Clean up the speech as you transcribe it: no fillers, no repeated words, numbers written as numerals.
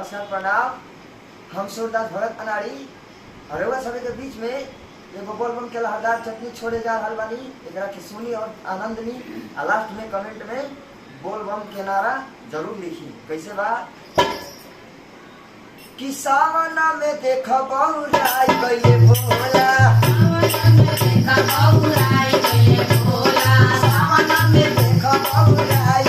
नमस्कार प्रणाम। हम सूरदास भगत अनाड़ी हरेवा सभी के बीच में एगो बोलबम के लहरदार चटनी छोड़े जा रहल बानी। एकरा के सुनी और आनंद ली। लास्ट में कमेंट में बोलबम के नारा जरूर लिखी। कैसे बा कि सावन में देख बहुराई गइले भोला, सावन में देख बहुराई गइले भोला, सावन में देख बहुराई